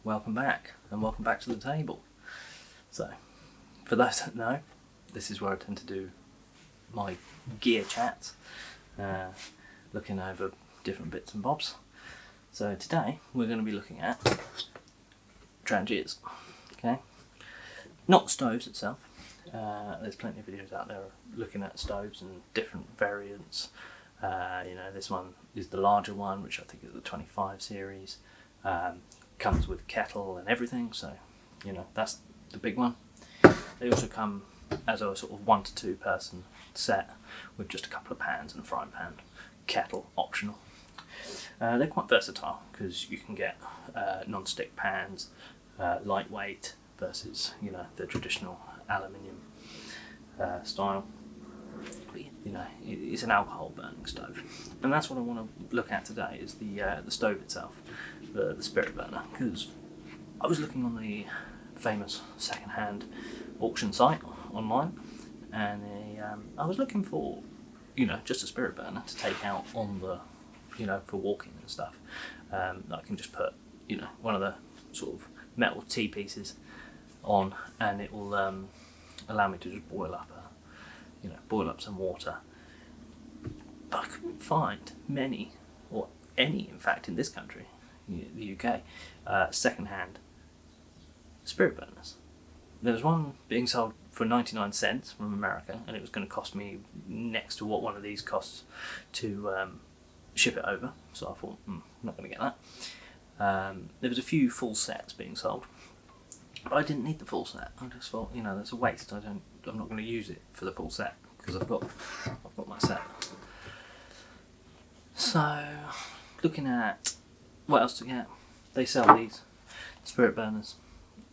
welcome back, and welcome back to the table. So, for those that know, this is where I tend to do my gear chats, looking over different bits and bobs. So today we're going to be looking at Trangias, okay? Not stoves itself. There's plenty of videos out there looking at stoves and different variants. This one is the larger one, which I think is the 25 series. Comes with kettle and everything, so that's the big one. They also come as a sort of 1 to 2 person set with just a couple of pans and a frying pan, kettle optional. They're quite versatile because you can get non-stick pans, lightweight versus the traditional aluminium style. It's an alcohol burning stove, and that's what I want to look at today. Is the stove itself, the spirit burner, because I was looking on the famous second-hand auction site online, and I was looking for just a spirit burner to take out on the for walking and stuff. That I can just put one of the sort of metal T pieces on, and it will allow me to just boil up some water. But I couldn't find many, or any in fact, in this country, the UK, second-hand spirit burners. There was one being sold for 99 cents from America, and it was going to cost me next to what one of these costs to ship it over. So I thought, I'm not going to get that. There was a few full sets being sold, but I didn't need the full set. I just thought, that's a waste. I'm not going to use it for the full set because I've got my set. So, looking at what else to get, they sell these spirit burners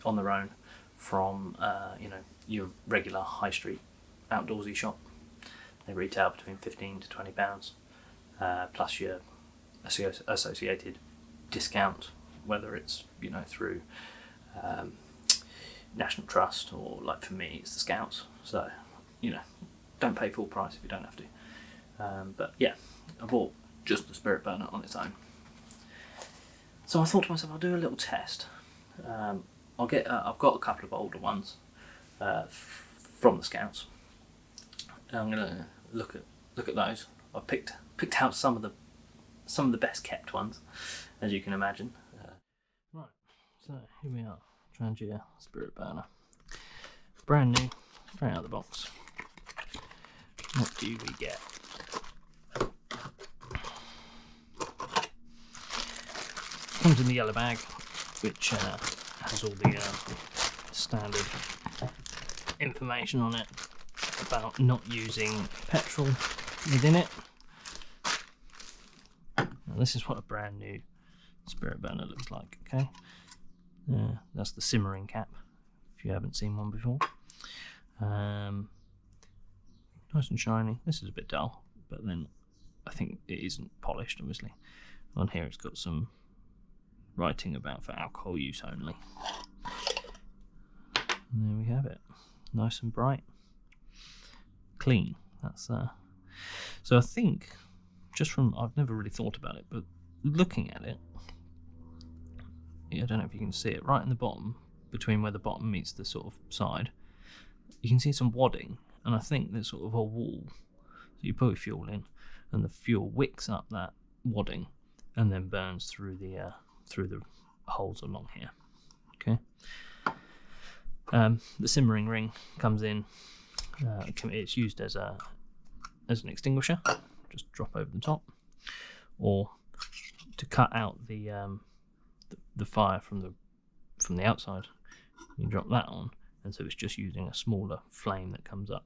on their own from your regular high street outdoorsy shop. They retail between £15 to £20, plus your associated discount, whether it's through National Trust or, like for me, it's the Scouts. So don't pay full price if you don't have to. But yeah, I bought just the spirit burner on its own. So I thought to myself, I'll do a little test. I've got a couple of older ones from the Scouts. I'm gonna look at those. I've picked out some of the best kept ones, as you can imagine. Right, so here we are, Trangia spirit burner, brand new, straight out of the box. What do we get? Comes in the yellow bag, which has all the standard information on it about not using petrol within it. Now, this is what a brand new spirit burner looks like, okay? That's the simmering cap, if you haven't seen one before. Nice and shiny. This is a bit dull, but then I think it isn't polished, obviously. On here it's got some writing about for alcohol use only. And there we have it. Nice and bright. Clean. That's so I think, I've never really thought about it, but looking at it, I don't know if you can see it, right in the bottom, between where the bottom meets the sort of side, you can see some wadding, and I think there's sort of a wall. So you put fuel in, and the fuel wicks up that wadding, and then burns through the holes along here. Okay. The simmering ring comes in. It's used as an extinguisher. Just drop over the top, or to cut out the fire from the outside. You drop that on, and so it's just using a smaller flame that comes up,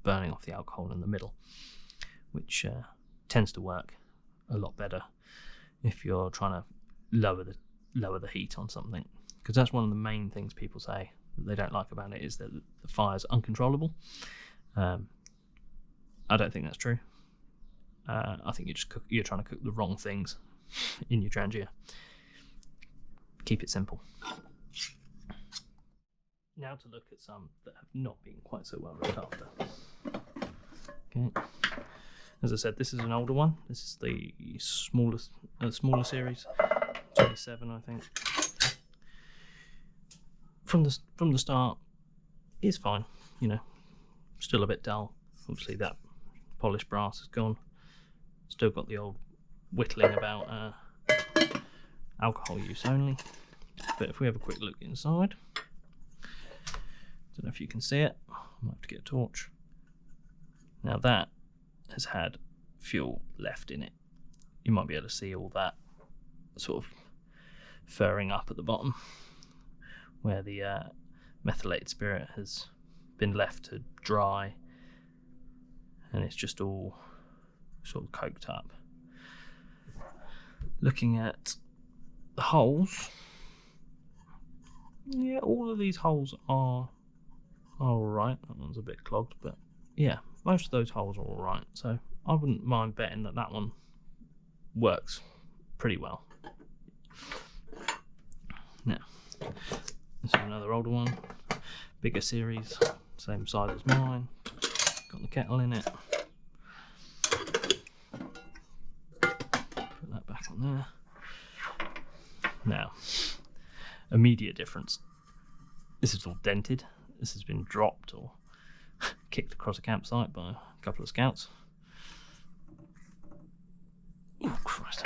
burning off the alcohol in the middle, which tends to work a lot better if you're trying to lower the heat on something, because that's one of the main things people say that they don't like about it, is that the fire's uncontrollable. I don't think that's true. I think you're trying to cook the wrong things in your Trangia. Keep it simple. Now to look at some that have not been quite so well looked after. Okay. As I said, this is an older one. This is the smaller series, 27, I think. from the start, it's fine. You know, still a bit dull. Obviously, that polished brass is gone. Still got the old whittling about alcohol use only. But if we have a quick look inside, don't know if you can see it. I might have to get a torch. Now that has had fuel left in it. You might be able to see all that sort of furring up at the bottom, where the methylated spirit has been left to dry, and it's just all sort of coked up. Looking at the holes, yeah, all of these holes are alright. That one's a bit clogged, but yeah, most of those holes are alright, so I wouldn't mind betting that that one works pretty well. Now, this is another older one, bigger series, same size as mine. Got the kettle in it. Put that back on there. Now, immediate difference. This is all dented. This has been dropped or kicked across a campsite by a couple of scouts. Oh Christ!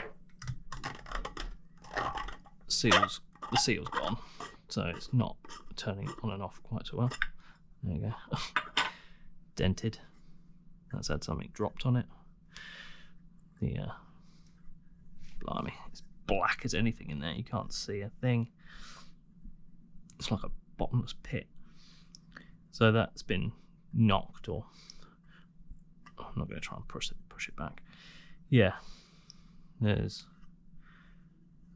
The seal's gone, so it's not turning on and off quite so well. There you go. Dented. That's had something dropped on it. The blimey, it's black as anything in there. You can't see a thing. It's like a bottomless pit. So that's been knocked, or I'm not going to try and push it back. Yeah, there's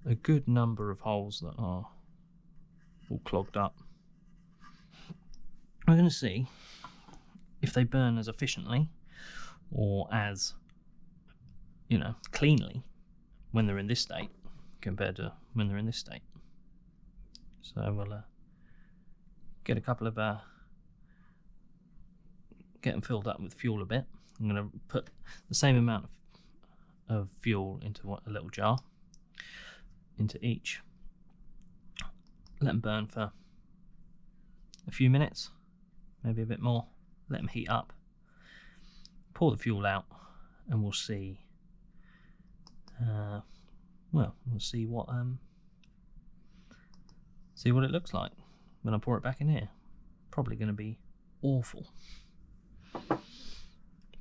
a good number of holes that are all clogged up. We're going to see if they burn as efficiently or as, you know, cleanly when they're in this state compared to when they're in this state. So we'll get a couple of get them filled up with fuel a bit. I'm going to put the same amount of fuel into a little jar, into each. Let them burn for a few minutes, maybe a bit more. Let them heat up. Pour the fuel out, and we'll see. We'll see what it looks like when I pour it back in here. Probably going to be awful.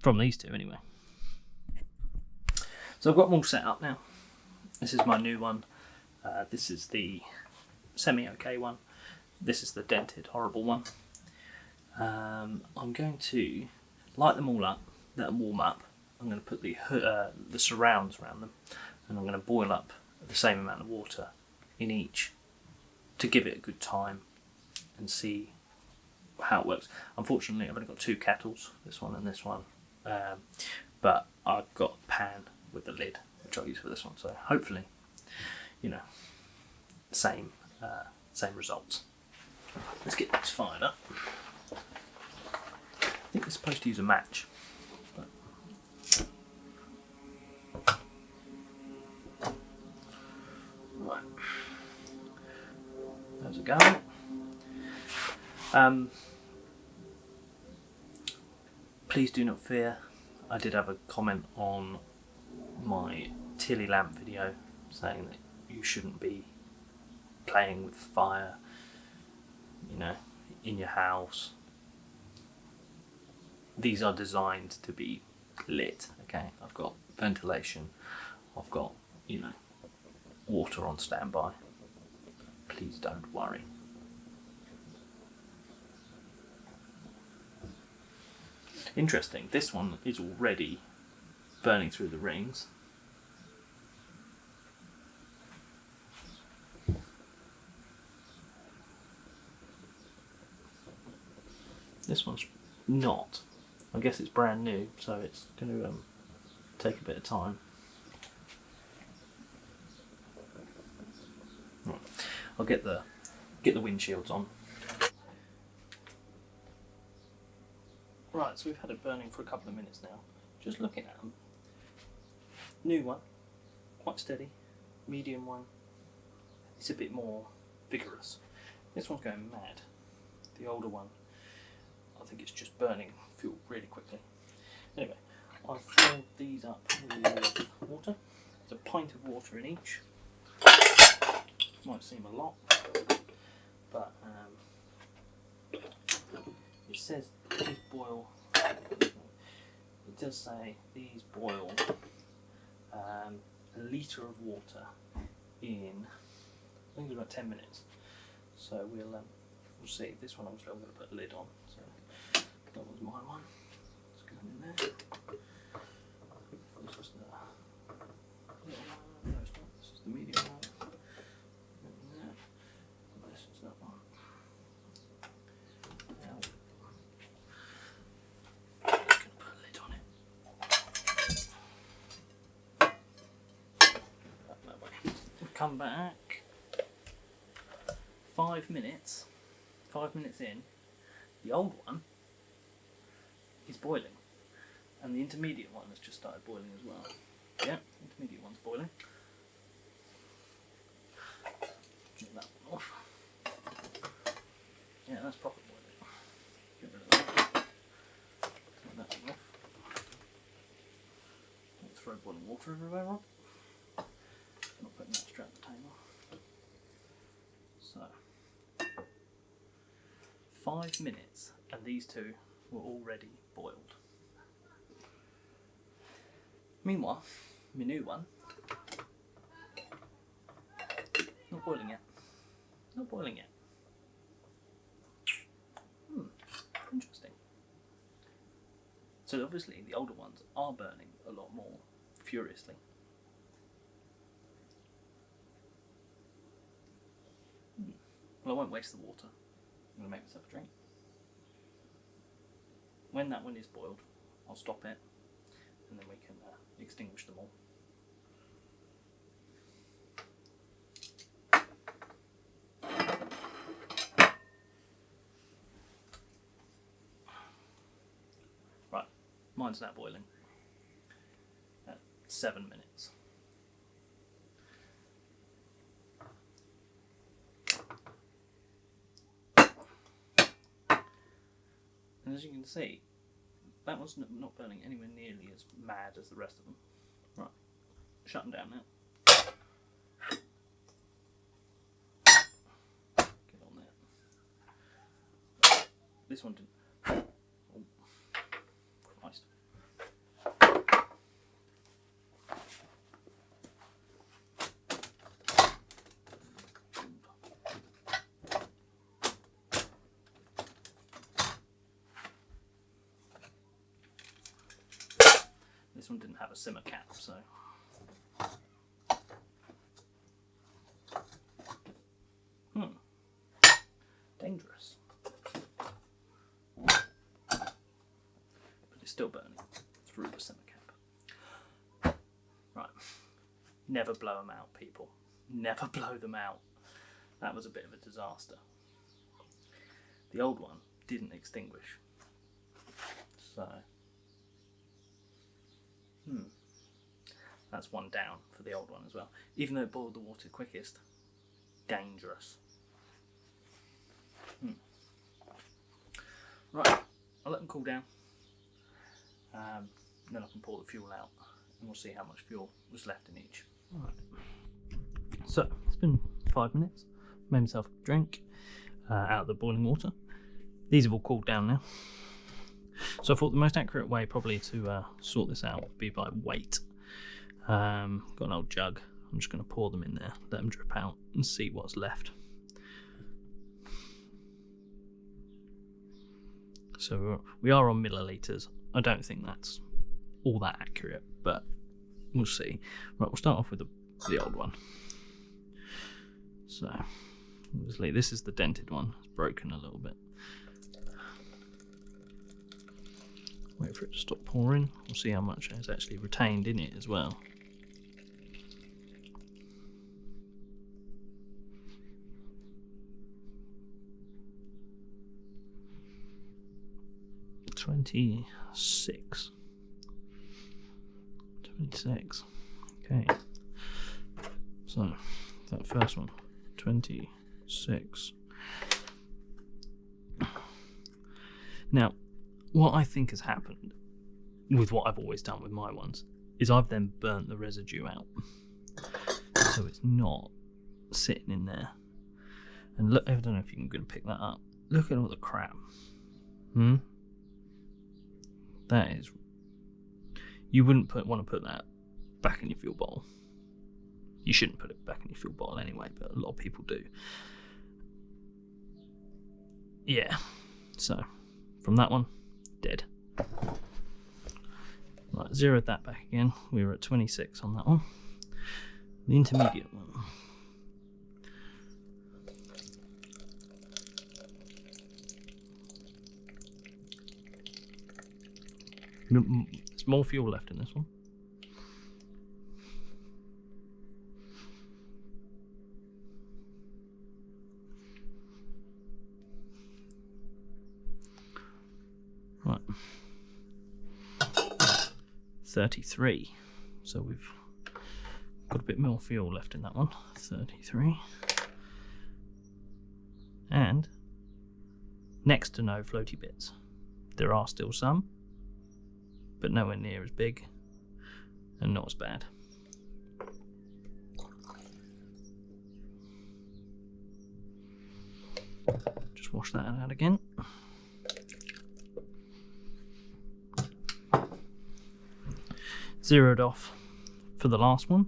From these two, anyway. So I've got them all set up now. This is my new one. This is the semi-okay one. This is the dented, horrible one. I'm going to light them all up, let them warm up. I'm going to put the surrounds around them, and I'm going to boil up the same amount of water in each to give it a good time and see how it works. Unfortunately, I've only got two kettles, this one and this one, but I've got a pan with the lid, which I'll use for this one. So hopefully, you know, same results. Let's get this fired up. I think it's supposed to use a match. Right. There's a go. Please do not fear. I did have a comment on my Tilly lamp video saying that you shouldn't be playing with fire, you know, in your house. These are designed to be lit, okay? I've got ventilation, I've got, you know, water on standby. Please don't worry. Interesting, this one is already burning through the rings. This one's not. I guess it's brand new, so it's going to take a bit of time. Right. I'll get the windshields on. Right, so we've had it burning for a couple of minutes now. Just looking at them. New one, quite steady. Medium one, it's a bit more vigorous. This one's going mad. The older one, I think it's just burning fuel really quickly. Anyway, I've filled these up with water. There's a pint of water in each. Might seem a lot, but it says these boil. It does say these boil a litre of water in, I think it's about 10 minutes. So we'll see. This one obviously I'm going to put a lid on. So that was my one. It's going in there. This is the little one. No, it's not. This is the medium one. In there. And this is that one. Now, I'm just going to put a lid on it. That way. We'll come back. 5 minutes. 5 minutes in, the old one is boiling, and the intermediate one has just started boiling as well. Yeah, intermediate one's boiling. Get that one off. Yeah, that's proper boiling. Get rid of that. Take that one off. Don't throw boiling water everywhere on. Not putting that straight on the table. So 5 minutes, and these two were already boiled. Meanwhile, my new one, not boiling yet. Not boiling yet. Interesting. So obviously the older ones are burning a lot more furiously. Well, I won't waste the water. I'm going to make myself a drink. When that one is boiled, I'll stop it, and then we can extinguish them all. Right, mine's now boiling at 7 minutes. And as you can see, that one's not burning anywhere nearly as mad as the rest of them. Right, shut them down now. Get on there. This one didn't. Oh, Christ. This one didn't have a simmer cap, so. Dangerous. But it's still burning through the simmer cap. Right. Never blow them out, people. Never blow them out. That was a bit of a disaster. The old one didn't extinguish. So. That's one down for the old one as well. Even though it boiled the water quickest, dangerous. Right, I'll let them cool down. Then I can pour the fuel out, and we'll see how much fuel was left in each. Right. So it's been 5 minutes. Made myself a drink out of the boiling water. These have all cooled down now. So I thought the most accurate way probably to sort this out would be by weight. Got an old jug. I'm just going to pour them in there, let them drip out, and see what's left. So we are on millilitres. I don't think that's all that accurate, but we'll see. Right, we'll start off with the old one. So obviously this is the dented one. It's broken a little bit. Wait for it to stop pouring. We'll see how much is actually retained in it as well. $26. Okay. So that first one, 26. Now, what I think has happened with what I've always done with my ones is I've then burnt the residue out, so it's not sitting in there. And look, I don't know if you can go and pick that up. Look at all the crap. That is, you wouldn't want to put that back in your fuel bottle. You shouldn't put it back in your fuel bottle anyway, but a lot of people do. Yeah, so from that one, dead. Right, zeroed that back again. We were at 26 on that one. The intermediate one. There's more fuel left in this one. Right. 33. So we've got a bit more fuel left in that one. 33. And next to no floaty bits. There are still some, but nowhere near as big and not as bad. Just wash that out again. Zeroed off for the last one,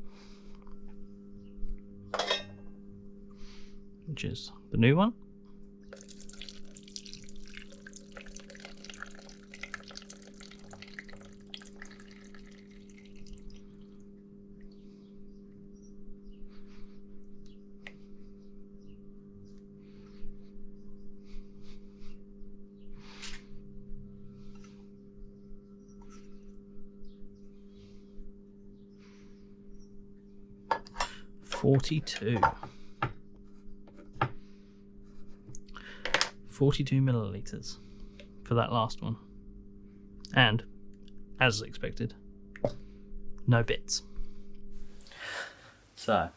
which is the new one. $42 milliliters for that last one, and as expected, no bits. So,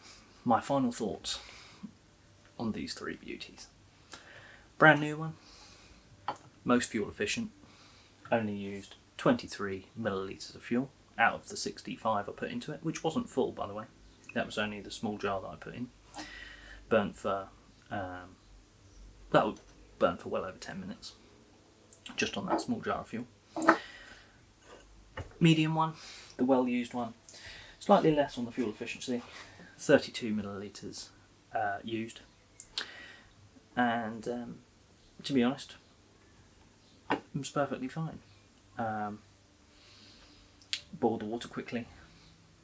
my final thoughts on these three beauties. Brand new one, most fuel efficient, only used 23 milliliters of fuel out of the 65 I put into it, which wasn't full, by the way. That was only the small jar that I put in. Burnt for that would burn for well over 10 minutes, just on that small jar of fuel. Medium one, the well-used one, slightly less on the fuel efficiency, 32 milliliters used, and to be honest, it was perfectly fine. Boiled the water quickly.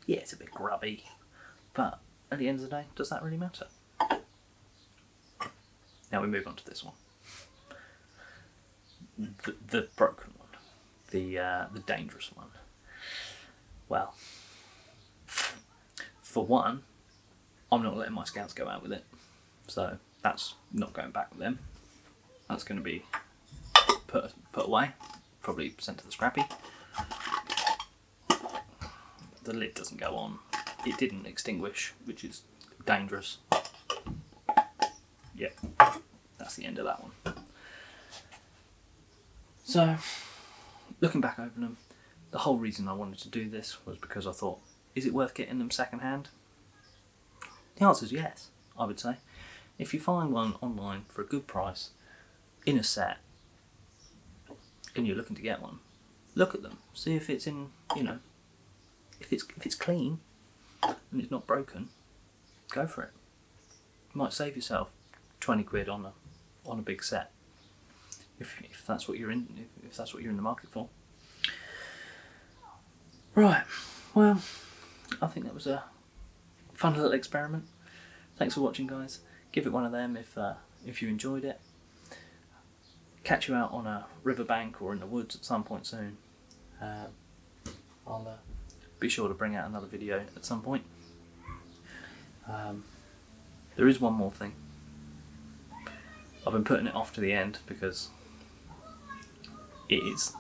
Yeah, it's a bit grubby. But at the end of the day, does that really matter? Now we move on to this one. The broken one. The dangerous one. Well, for one, I'm not letting my scouts go out with it. So that's not going back with them. That's going to be put away. Probably sent to the scrappy. The lid doesn't go on. It didn't extinguish, which is dangerous. Yep, that's the end of that one. So, looking back over them, the whole reason I wanted to do this was because I thought, is it worth getting them second hand? The answer is yes, I would say. If you find one online for a good price, in a set, and you're looking to get one, look at them, see if it's in, if it's clean, and it's not broken, go for it. You might save yourself 20 quid on a big set, if that's what you're in, if that's what you're in the market for. Right, well, I think that was a fun little experiment. Thanks for watching, guys. Give it one of them if you enjoyed it. Catch you out on a riverbank or in the woods at some point soon. I'll be sure to bring out another video at some point. There is one more thing. I've been putting it off to the end because it is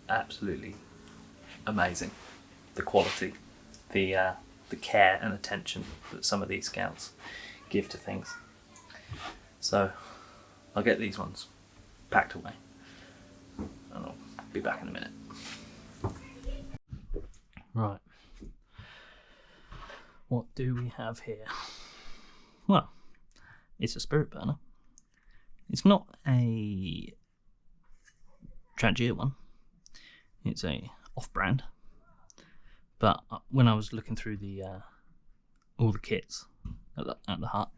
absolutely amazing. The quality, the care and attention that some of these scouts give to things. So I'll get these ones packed away Be back in a minute. Right. What do we have here? Well, it's a spirit burner. It's not a Trangia one. It's a off-brand. But when I was looking through the all the kits at the hut,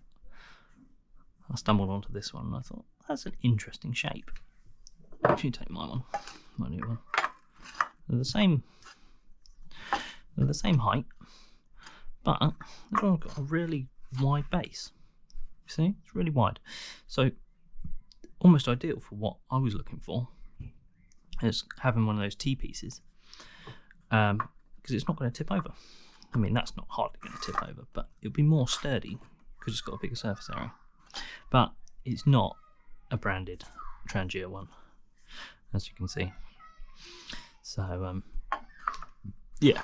I stumbled onto this one and I thought, that's an interesting shape. Actually, take my one, my new one. They're the same height, but this one's got a really wide base. You see, it's really wide. So almost ideal for what I was looking for, is having one of those T-pieces, because it's not going to tip over. I mean, that's not hardly going to tip over, but it'll be more sturdy because it's got a bigger surface area. But it's not a branded Trangia one, as you can see. So yeah,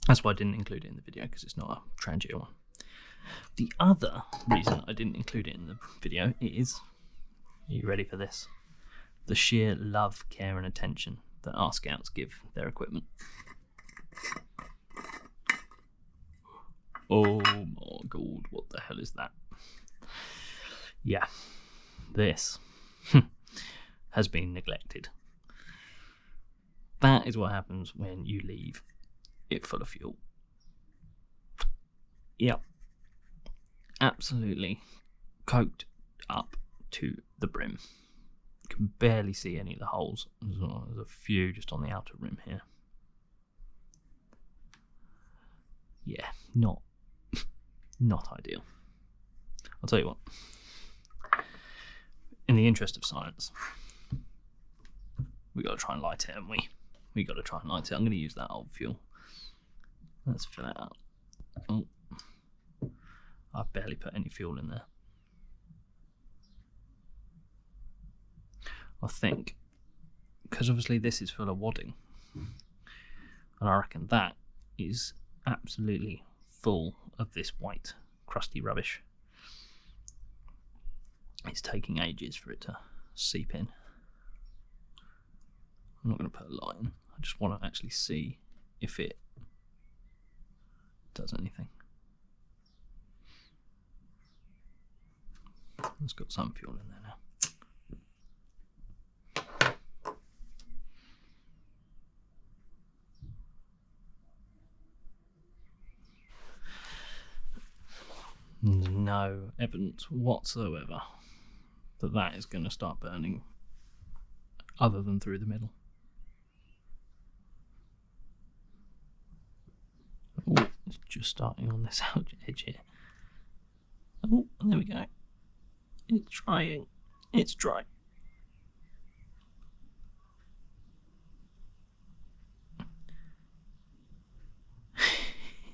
that's why I didn't include it in the video, because it's not a Trangia one. The other reason I didn't include it in the video is, are you ready for this? The sheer love, care and attention that our scouts give their equipment. Oh my god, what the hell is that? Yeah, this has been neglected. That is what happens when you leave it full of fuel. Yep. Absolutely coked up to the brim. You can barely see any of the holes. There's a few just on the outer rim here. Yeah, not ideal. I'll tell you what. In the interest of science, we got to try and light it, haven't we? We got to try and light it. I'm going to use that old fuel. Let's fill it up. Oh, I've barely put any fuel in there. I think, because obviously this is full of wadding, and I reckon that is absolutely full of this white, crusty rubbish. It's taking ages for it to seep in. I'm not going to put a light in. I just want to actually see if it does anything. It's got some fuel in there now. No evidence whatsoever that is going to start burning other than through the middle. Oh, it's just starting on this edge here. Oh, there we go. It's trying. It's dry.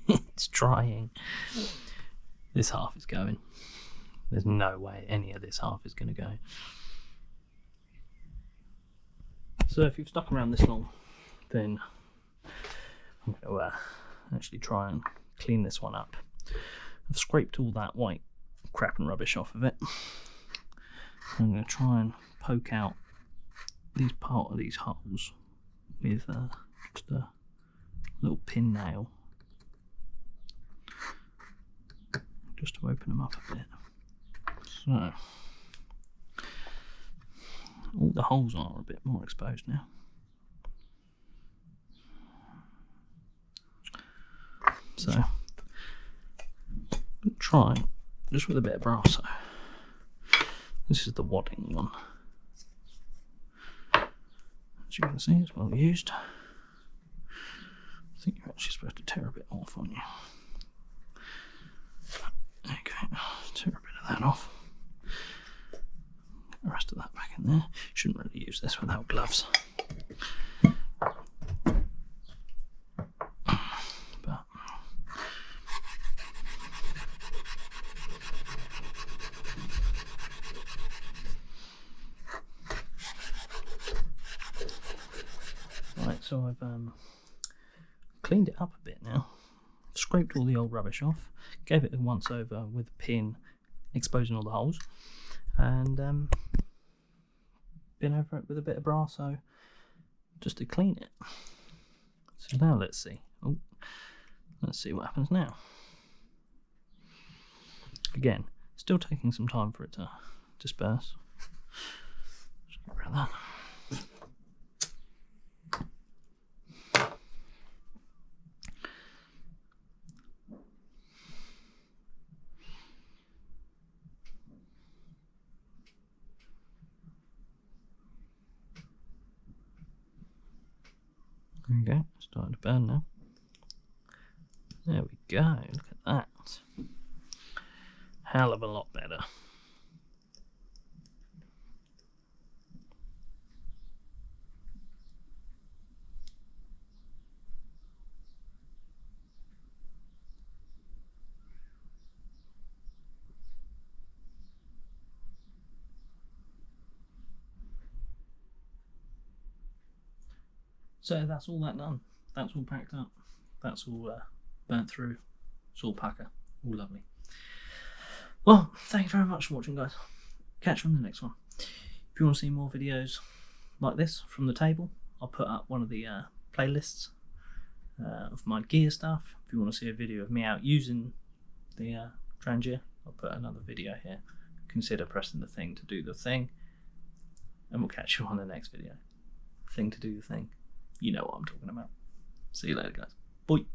It's trying. This half is going. There's no way any of this half is going to go. So if you've stuck around this long, then I'm going to actually try and clean this one up. I've scraped all that white crap and rubbish off of it. I'm going to try and poke out part of these holes with just a little pin nail, just to open them up a bit. So all the holes are a bit more exposed now. So I'm trying just with a bit of brasso. This is the wadding one. As you can see, it's well used. I think you're actually supposed to tear a bit off, aren't you? Okay, tear a bit of that off. Get the rest of that back in there. Shouldn't really use this without gloves. So I've cleaned it up a bit now, scraped all the old rubbish off, gave it a once over with a pin, exposing all the holes, and been over it with a bit of brasso just to clean it. So now let's see. Oh, let's see what happens now. Again, still taking some time for it to disperse. Just get rid of that. There we go, starting to burn now. There we go, look at that. Hell of a lot better. So that's all that done. That's all packed up. That's all burnt through. It's all packer. All lovely. Well, thank you very much for watching, guys. Catch you on the next one. If you want to see more videos like this from the table, I'll put up one of the playlists of my gear stuff. If you want to see a video of me out using the Trangia, I'll put another video here. Consider pressing the thing to do the thing. And we'll catch you on the next video. Thing to do the thing. You know what I'm talking about. See you later, guys. Bye.